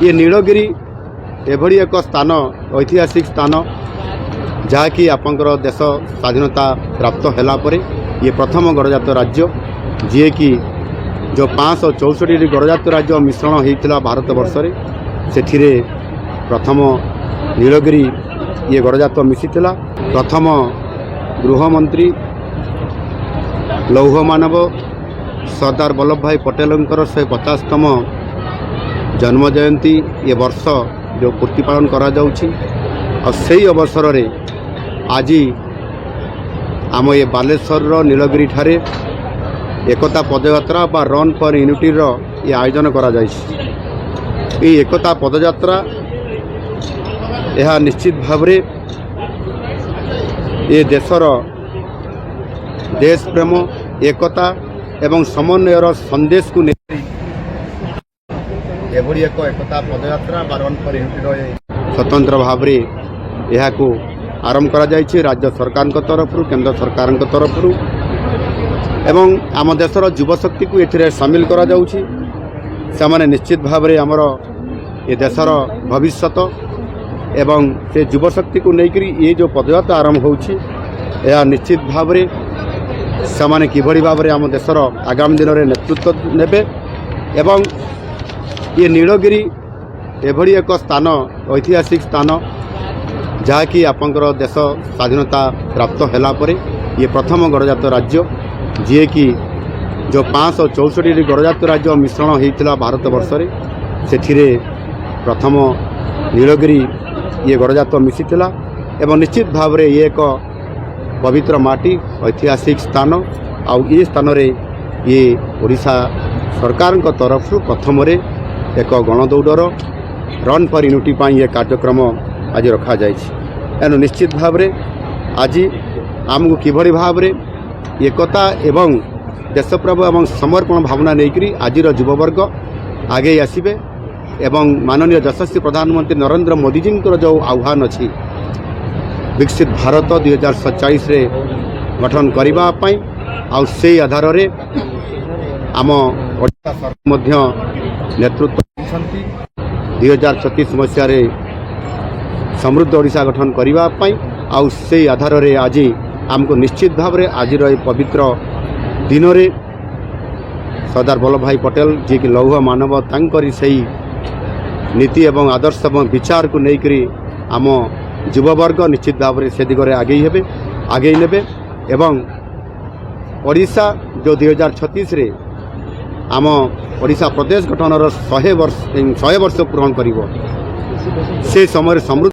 ये नीलगिरी एभली एक स्थान ऐतिहासिक स्थान जहाँकि आपंकर देश स्वाधीनता प्राप्त होला परे ये प्रथम गणजात राज्य जी कि जो 564 गणजात राज्य मिश्रण होता भारत वर्ष से प्रथम नीलगिरी ये गणजात मिशीला। प्रथम गृहमंत्री लौह मानव सरदार वल्लभ भाई पटेलंकर 150तम जन्म जयंती ये वर्ष जो पूर्ति पालन करा जाउछि और सही अवसर रे आज आम ये बालेश्वर नीलगिरी ठारे एकता पदयात्रा बा रन फॉर यूनिटी ये आयोजन करा जाइछि। ये एकता पदयात्रा यह निश्चित भाव रे ये देशर देश प्रेम एकता एवं समन्वयर संदेश को एभली एक एकता पदयात्रा बा रन फॉर यूनिटी स्वतंत्र भाव रे यह आरंभ करा जाइछि राज्य सरकार तरफ केंद्र सरकार तरफ एवं आम देशर युवशक्ति को एथिरे शामिल करा जाउछि। से माने निश्चित भाव रे हमर ये देशर भविष्यत एवं से युवशक्ति को लेकर ये जो पदयात्रा आरंभ होछि यह निश्चित भाव रे से माने किभली भाव रे आम देशर आगामी दिन में नेतृत्व नेबे एवं ये नीलगिरी एभली एक स्थान ऐतिहासिक स्थान जहाँकि आपंकर देश स्वाधीनता प्राप्त होला परे ये प्रथम गणजात राज्य जी कि जो 564 गणजात राज्य मिश्रण होता भारत वर्ष से प्रथम नीलगिरी ये गणजात मिशीला। एवं निश्चित भाव रे ये एक पवित्र माटी ऐतिहासिक स्थान आउ ये स्थान रे ये ओडिशा सरकार तरफ प्रथम एक गणदौड़ रन फॉर यूनिटी ये कार्यक्रम आज रखा जाइछि। एनु निश्चित भाव रे आज आमको किभली भाव रे एकता एवं देशप्रेम एवं समर्पण भावना लेकर आज युववर्ग आगे आसबे एवं माननीय यशस्वी प्रधानमंत्री नरेंद्र मोदी जी जो आह्वान अच्छी विकसित भारत 2047 रे गठन करने आउ से आधार रे आम ओडिशा सरकार नेतृत्व 2036 मसीह समृद्ध ओडिशा गठन करने आउ से आधार रे आज आमको निश्चित भाव रे आज पवित्र दिन रे सरदार वल्लभ भाई पटेल जी की लौह मानव तांकरी सही नीति एवं आदर्श एवं विचार को लेकर आम युववर्ग निश्चित भाव रे से दिगरे आगे नेबे एवं ओडिशा जो 2036 रे आम ओडिशा प्रदेश गठन 100 वर्ष पूरण करिवो से समय समृद्ध